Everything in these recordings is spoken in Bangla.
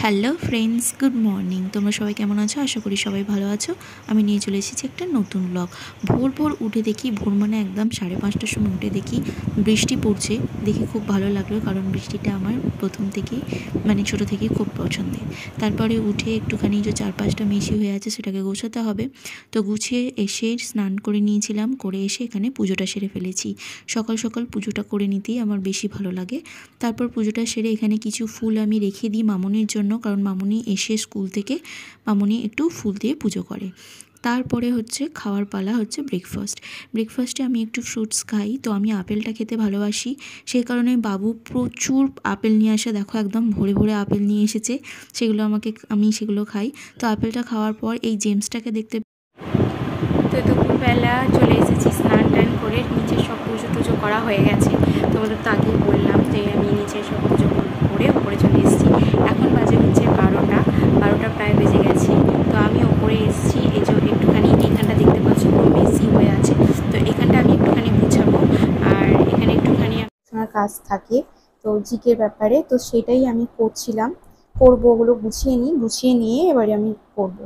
Hello friends, good morning. তোমরা সবাই কেমন আছো? আশা করি সবাই ভালো আছো। আমি নিয়ে চলে এসেছি একটা নতুন ব্লগ। ভোর ভোর উঠে দেখি, ভোর মানে একদম 5:30টার সময় উঠে দেখি বৃষ্টি পড়ছে। দেখে খুব ভালো লাগলো, কারণ বৃষ্টিটা আমার প্রথম থেকেই মানে ছোটো থেকেই খুব পছন্দের। তারপরে উঠে একটুখানি যে 4-5টা মেশি হয়ে আছে সেটাকে গোছাতে হবে। তো গুছিয়ে এসে স্নান করে নিয়েছিলাম, করে এসে এখানে পুজোটা সেরে ফেলেছি। সকাল সকাল পুজোটা করে নিতেই আমার বেশি ভালো লাগে। তারপর পুজোটা সেরে এখানে কিছু ফুল আমি রেখে দিই মামনির জন্য, কারণ মামনি এসে স্কুল থেকে মামনি একটু ফুল দিয়ে পুজো করে। তারপরে হচ্ছে খাওয়ার পালা, হচ্ছে ব্রেকফাস্টে আমি একটু ফ্রুটস খাই। তো আমি আপেলটা খেতে ভালোবাসি, সেই কারণে বাবু প্রচুর আপেল নিয়ে আসে। দেখো একদম ভরে ভরে আপেল নিয়ে এসেছে, আমি সেগুলো খাই। তো আপেলটা খাওয়ার পর এই জেমসটাকে দেখতে, তো দুপুরবেলা চলে এসেছি স্নান টান করে। নিচে সব পুজো টুজো করা হয়ে গেছে। তোমাদের তো আগেই বললাম যে আমি নিচে সব পুজো করে ওপরে চলে এসেছি। এখন বাজে হচ্ছে 12টা প্রায় বেজে গেছে। তো আমি ওপরে এসেছি, এই যে একটুখানি এইখানটা দেখতে পাচ্ছি খুব মেসি হয়ে আছে। তো এখানটা আমি একটুখানি গুছাবো, আর এখানে একটুখানি আমার কাজ থাকে তো জিকের ব্যাপারে, তো সেটাই আমি করবো। ওগুলো গুছিয়ে নিয়ে এবারে আমি করবো।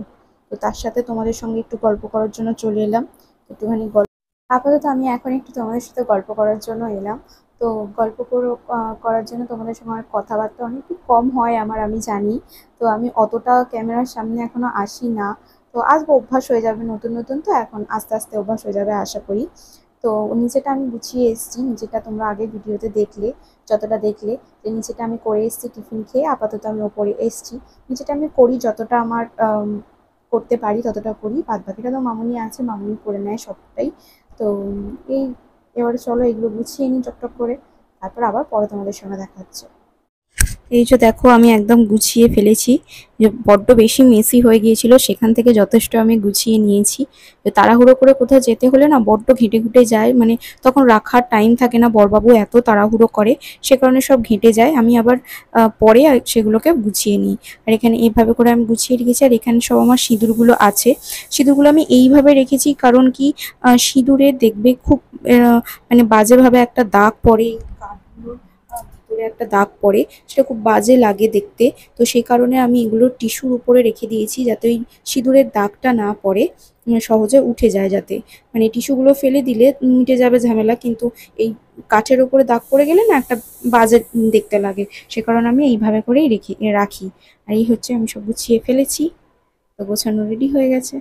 তো তার সাথে তোমাদের সঙ্গে একটু গল্প করার জন্য চলে এলাম। একটুখানি আপাতত আমি এখন একটু তোমাদের সাথে গল্প করার জন্য এলাম। তো করার জন্য তোমাদের সঙ্গে আমার কথাবার্তা অনেকটু কম হয় আমি জানি। তো আমি অতটা ক্যামেরার সামনে এখনো আসি না। তো আসবো, অভ্যাস হয়ে যাবে, নতুন নতুন তো এখন আস্তে আস্তে অভ্যাস হয়ে যাবে আশা করি। তো নিচেটা আমি গুছিয়ে এসেছি, নিচেটা তোমরা আগের ভিডিওতে দেখলে, যতটা দেখলে যে নিচেটা আমি করে এসেছি টিফিন খেয়ে। আপাতত আমি ওপরে এসেছি, নিচেটা আমি করি যতটা আমার করতে পারি ততটা করি, বাদ বাকিটা তো মামুনি আছে, মামুনি করে নেয় সবটাই। তো এই এবারে চলো এগুলো গুছিয়ে নিই চটচট করে, তারপর আবার পরে তোমাদের সঙ্গে দেখা হচ্ছে। এই যে দেখো আমি একদম গুছিয়ে ফেলেছি, যে বড্ড বেশি মেসি হয়ে গিয়েছিল, সেখান থেকে যথেষ্ট আমি গুছিয়ে নিয়েছি। তাড়াহুড়ো করে কোথাও যেতে হলে না বড্ড ঘেঁটে ঘুটে যায়, মানে তখন রাখার টাইম থাকে না, বড়বাবু এত তাড়াহুড়ো করে, সে কারণে সব ঘেঁটে যায়। আমি আবার পরে সেগুলোকে গুছিয়ে নিই। আর এখানে এইভাবে করে আমি গুছিয়ে রেখেছি। আর এখানে সব আমার সিঁদুরগুলো আছে। সিঁদুরগুলো আমি এইভাবে রেখেছি কারণ কি, সিঁদুরে দেখবে খুব মানে বাজেভাবে একটা দাগ পড়ে, কাঠগুলোর ভিতরে একটা দাগ পড়ে, সেটা খুব বাজে লাগে দেখতে। তো সেই কারণে আমি এগুলো টিস্যুর উপরে রেখে দিয়েছি, যাতে ওই সিঁদুরের দাগটা না পড়ে, সহজে উঠে যায়। যাতে মানে টিস্যুগুলো ফেলে দিলে মিটে যাবে ঝামেলা, কিন্তু এই কাঠের উপরে দাগ পড়ে গেলে না একটা বাজে দেখতে লাগে। সে কারণে আমি এইভাবে করেই রাখি। আর এই হচ্ছে আমি সব গুছিয়ে ফেলেছি, তো গোছানো রেডি হয়ে গেছে।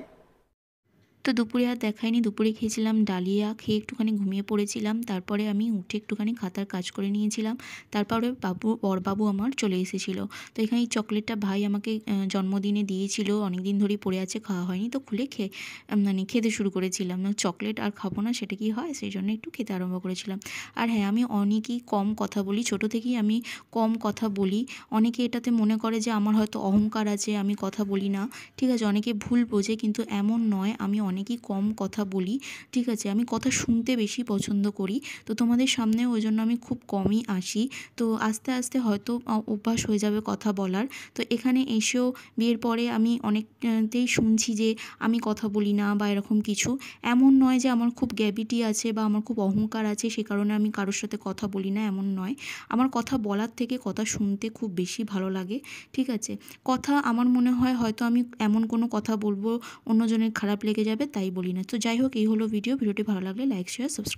তো দুপুরে আর দেখাইনি, দুপুরে খেয়েছিলাম ডালিয়া, খেয়ে একটুখানি ঘুমিয়ে পড়েছিলাম। তারপরে আমি উঠে একটুখানি খাতার কাজ করে নিয়েছিলাম। তারপরে বড়বাবু আমার চলে এসেছিল। তো এখানে এই চকলেটটা ভাই আমাকে জন্মদিনে দিয়েছিল, অনেকদিন ধরেই পড়ে আছে, খাওয়া হয়নি। তো খুলে মানে খেতে শুরু করেছিলাম। চকলেট আর খাবো না সেটা কি হয়, সেই জন্য একটু খেতে আরম্ভ করেছিলাম। আর হ্যাঁ, আমি অনেকই কম কথা বলি, ছোটো থেকেই আমি কম কথা বলি। অনেকে এটাতে মনে করে যে আমার হয়তো অহংকার আছে, আমি কথা বলি না। ঠিক আছে, অনেকে ভুল বোঝে, কিন্তু এমন নয়। আমি অনেকই কম কথা বলি, ঠিক আছে। আমি কথা শুনতে বেশি পছন্দ করি। তো তোমাদের সামনেও ওই জন্য আমি খুব কমই আসি। তো আস্তে আস্তে হয়তো অভ্যাস হয়ে যাবে কথা বলার। তো এখানে এসেও বিয়ের পরে আমি অনেকতেই শুনছি যে আমি কথা বলি না বা এরকম কিছু। এমন নয় যে আমার খুব গ্র্যাভিটি আছে বা আমার খুব অহংকার আছে, সে কারণে আমি কারোর সাথে কথা বলি না, এমন নয়। আমার কথা বলার থেকে কথা শুনতে খুব বেশি ভালো লাগে, ঠিক আছে। কথা আমার মনে হয় হয়তো আমি এমন কোনো কথা বলবো অন্যজনের খারাপ লেগে যাবে, তাই বলি না। তো যাই হোক, এই হলো ভিডিওটি ভালো লাগলে লাইক, শেয়ার, সাবস্ক্রাইব।